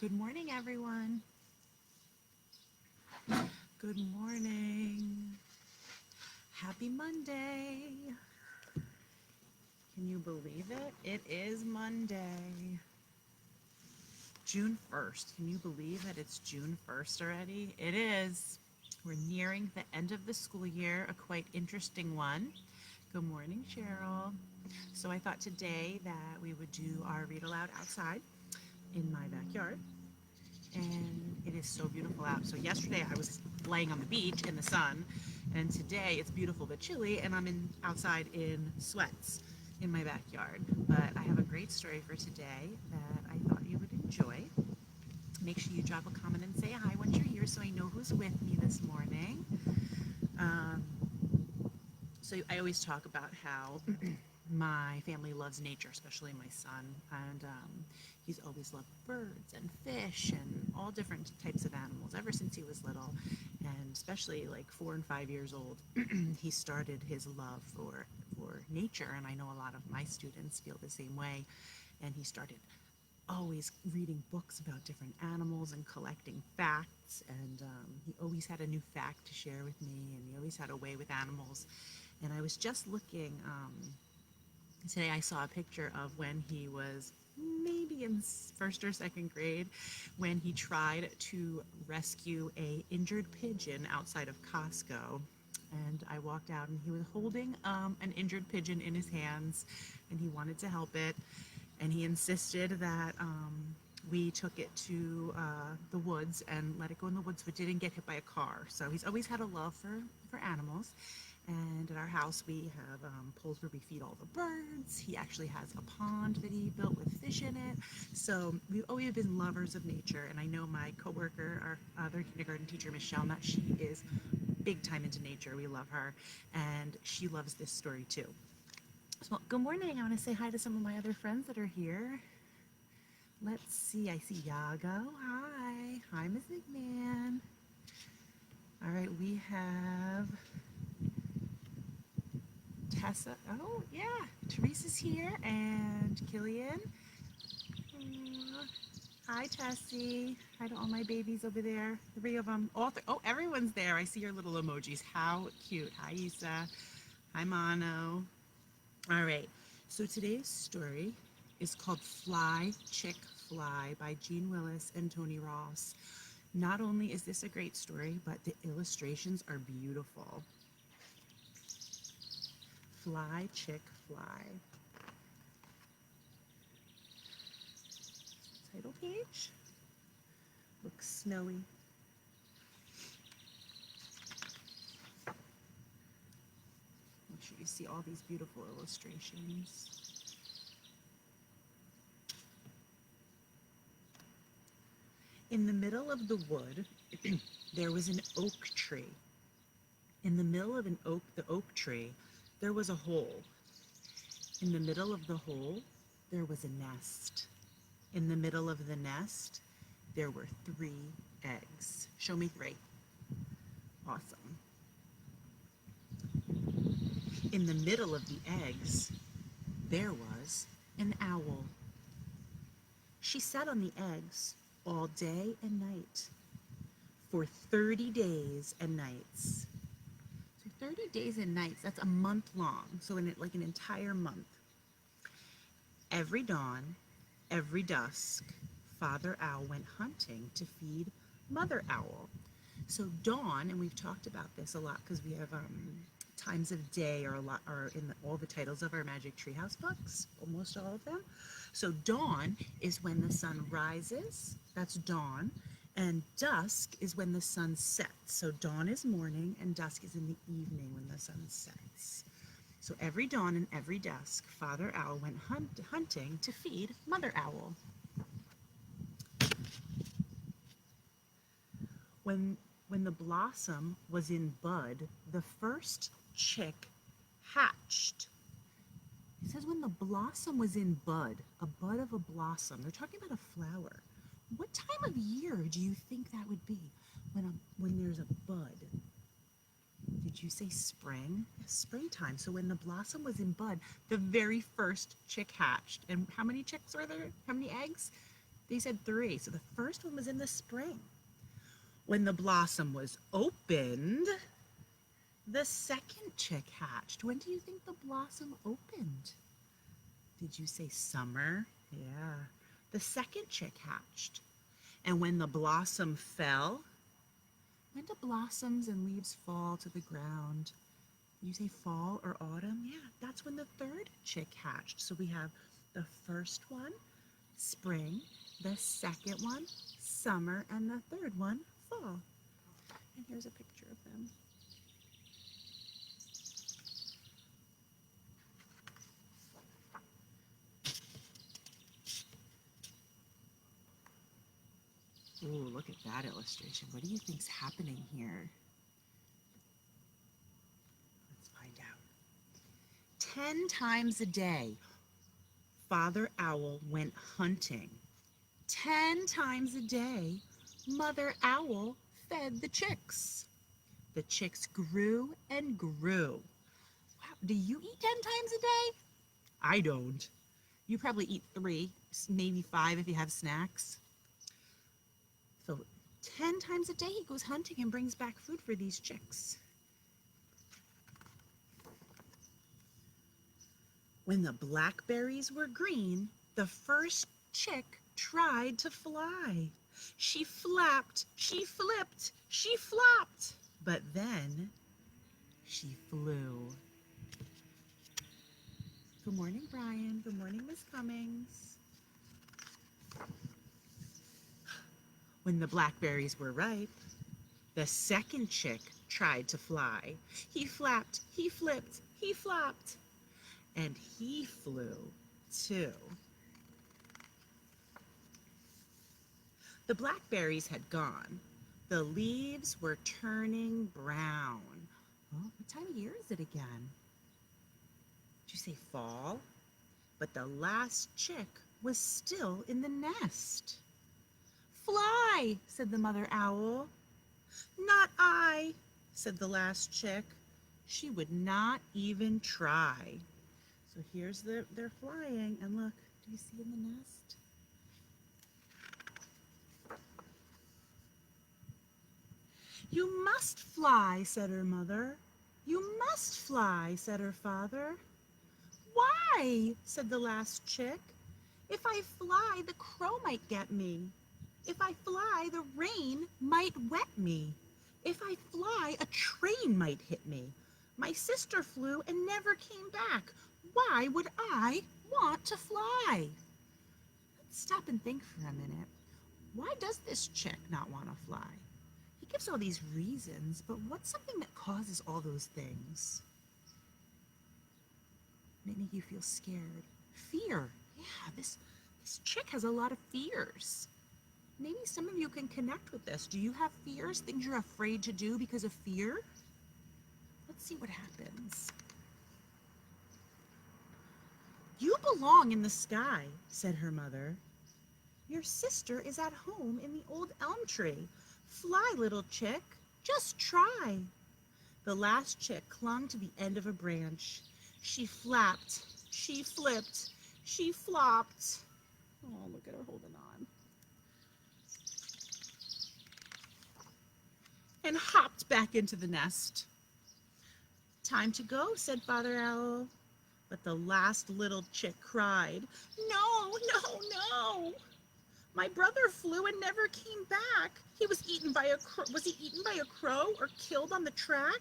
Good morning, everyone. Good morning. Happy Monday. Can you believe it? It is Monday, June 1st. Can you believe that it's June 1st already? It is. We're nearing the end of the school year, a quite interesting one. Good morning, Cheryl. So I thought today that we would do our read aloud outside in my backyard. And it is so beautiful out. So yesterday I was laying on the beach in the sun, and today it's beautiful but chilly, and I'm outside in sweats in my backyard. But I have a great story for today that I thought you would enjoy. Make sure you drop a comment and say hi once you're here so I know who's with me this morning. Um, so I always talk about how my family loves nature, especially my son, and he's always loved birds and fish and all different types of animals ever since he was little, and especially like 4 and 5 years old, he started his love for nature, and I know a lot of my students feel the same way, and he started always reading books about different animals and collecting facts, and he always had a new fact to share with me, and he always had a way with animals. And I was just looking today, I saw a picture of when he was maybe in first or second grade, when he tried to rescue a injured pigeon outside of Costco. And I walked out and he was holding an injured pigeon in his hands, and he wanted to help it. And he insisted that we took it to the woods and let it go in the woods, but didn't get hit by a car. So he's always had a love for animals. And at our house, we have poles where we feed all the birds. He actually has a pond that he built with fish in it. So we've always been lovers of nature. And I know my coworker, our other kindergarten teacher, Michelle, she is big time into nature. We love her. And she loves this story too. So, good morning. I want to say hi to some of my other friends that are here. Let's see. I see Yago. Hi. Hi, Ms. McMahon. All right. We have Tessa. Oh, yeah. Teresa's here. And Killian. Hi, Tessie. Hi to all my babies over there. 3 of them. Oh, everyone's there. I see your little emojis. How cute. Hi, Isa. Hi, Mono. All right. So today's story is called Fly, Chick, Fly by Jeanne Willis and Tony Ross. Not only is this a great story, but the illustrations are beautiful. Fly, Chick, Fly. Title page. Looks snowy. Make sure you see all these beautiful illustrations. In the middle of the wood, there was an oak tree. In the middle of the oak tree, there was a hole. In the middle of the hole, there was a nest. In the middle of the nest, there were 3 eggs. Show me 3. Awesome. In the middle of the eggs, there was an owl. She sat on the eggs all day and night for 30 days and nights. So 30 days and nights, that's a month long. So like an entire month. Every dawn, every dusk, Father Owl went hunting to feed Mother Owl. So dawn, and we've talked about this a lot because we have times of day are in all the titles of our Magic Treehouse books, almost all of them. So dawn is when the sun rises, that's dawn, and dusk is when the sun sets. So dawn is morning and dusk is in the evening when the sun sets. So every dawn and every dusk, Father Owl went hunting to feed Mother Owl. When the blossom was in bud, the first chick hatched. It says when the blossom was in bud, a bud of a blossom. They're talking about a flower. What time of year do you think that would be when there's a bud? Did you say spring? Springtime. So when the blossom was in bud, the very first chick hatched. And how many chicks are there? How many eggs? They said 3. So the first one was in the spring. When the blossom was opened, the second chick hatched. When do you think the blossom opened? Did you say summer? Yeah. The second chick hatched. And when the blossom fell, when do blossoms and leaves fall to the ground? You say fall or autumn? Yeah, that's when the third chick hatched. So we have the first one, spring, the second one, summer, and the third one, fall. And here's a picture of them. Ooh, look at that illustration. What do you think's happening here? Let's find out. 10 times a day, Father Owl went hunting. 10 times a day, Mother Owl fed the chicks. The chicks grew and grew. Wow, do you eat 10 times a day? I don't. You probably eat 3, maybe 5 if you have snacks. So 10 times a day he goes hunting and brings back food for these chicks. When the blackberries were green, the first chick tried to fly. She flapped, she flipped, she flopped, but then she flew. Good morning, Brian. Good morning, Miss Cummings. When the blackberries were ripe, the second chick tried to fly. He flapped, he flipped, he flopped, and he flew too. The blackberries had gone. The leaves were turning brown. Oh, what time of year is it again? Did you say fall? But the last chick was still in the nest. Fly, said the mother owl. Not I, said the last chick. She would not even try. So here's they're flying, and look, do you see in the nest? You must fly, said her mother. You must fly, said her father. Why? Said the last chick. If I fly, the crow might get me. If I fly, the rain might wet me. If I fly, a train might hit me. My sister flew and never came back. Why would I want to fly? Let's stop and think for a minute. Why does this chick not want to fly? He gives all these reasons, but what's something that causes all those things? Might make you feel scared. Fear. Yeah, this chick has a lot of fears. Maybe some of you can connect with this. Do you have fears? Things you're afraid to do because of fear? Let's see what happens. You belong in the sky, said her mother. Your sister is at home in the old elm tree. Fly, little chick, just try. The last chick clung to the end of a branch. She flapped, she flipped, she flopped. Oh, look at her holding on. And hopped back into the nest. Time to go, said Father Owl. But the last little chick cried, No, no, no. My brother flew and never came back. He was eaten by a crow. Was he eaten by a crow or killed on the track?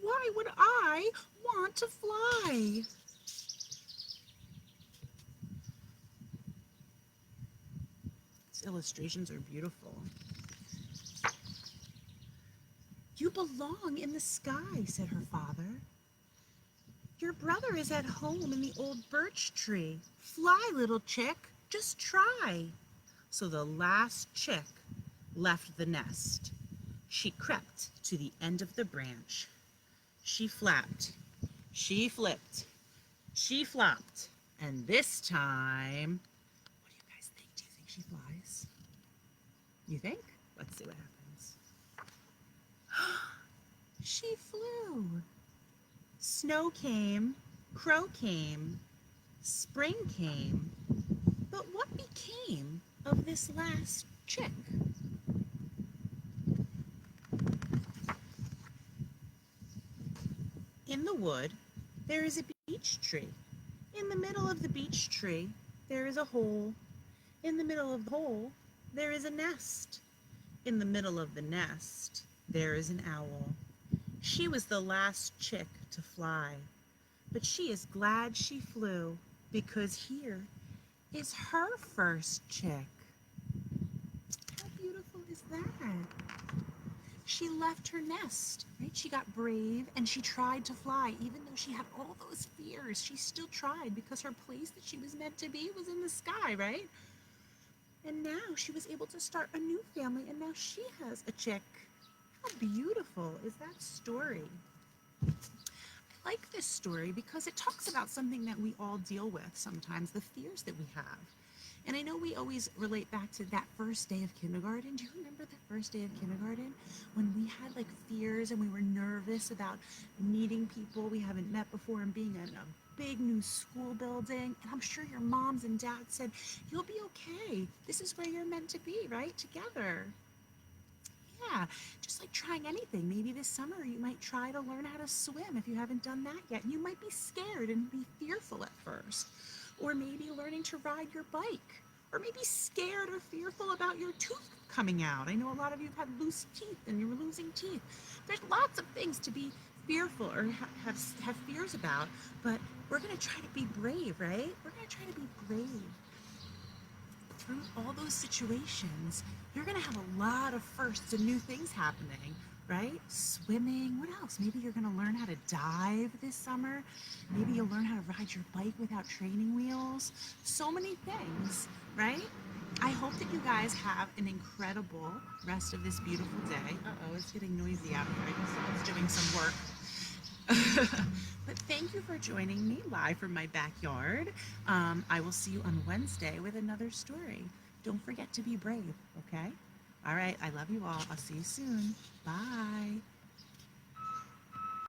Why would I want to fly? These illustrations are beautiful. You belong in the sky, said her father. Your brother is at home in the old birch tree. Fly, little chick, just try. So the last chick left the nest. She crept to the end of the branch. She flapped, she flipped, she flopped, and this time, what do you guys think? Do you think she flies? You think? Let's see what happens. She flew. Snow came, crow came, spring came, but what became of this last chick. In the wood, there is a beech tree. In the middle of the beech tree, there is a hole. In the middle of the hole, there is a nest. In the middle of the nest, there is an owl. She was the last chick to fly, but she is glad she flew because here is her first chick. How beautiful is that? She left her nest, right? She got brave and she tried to fly. Even though she had all those fears, she still tried because her place that she was meant to be was in the sky, right? And now she was able to start a new family, and now she has a chick. How beautiful is that story? I like this story because it talks about something that we all deal with sometimes, the fears that we have. And I know we always relate back to that first day of kindergarten. Do you remember that first day of kindergarten when we had like fears and we were nervous about meeting people we haven't met before and being in a big new school building? And I'm sure your moms and dads said, you'll be okay. This is where you're meant to be, right? Together. Yeah, just like trying anything. Maybe this summer you might try to learn how to swim if you haven't done that yet. And you might be scared and be fearful at first. Or maybe learning to ride your bike. Or maybe scared or fearful about your tooth coming out. I know a lot of you have had loose teeth and you're losing teeth. There's lots of things to be fearful or have fears about, but we're going to try to be brave, right? We're going to try to be brave. Through all those situations, you're going to have a lot of firsts and new things happening, right? Swimming, what else? Maybe you're going to learn how to dive this summer. Maybe you'll learn how to ride your bike without training wheels. So many things, right? I hope that you guys have an incredible rest of this beautiful day. Uh-oh, it's getting noisy out here. I guess someone's doing some work. But thank you for joining me live from my backyard. I will see you on Wednesday with another story. Don't forget to be brave, okay? All right, I love you all. I'll see you soon. Bye.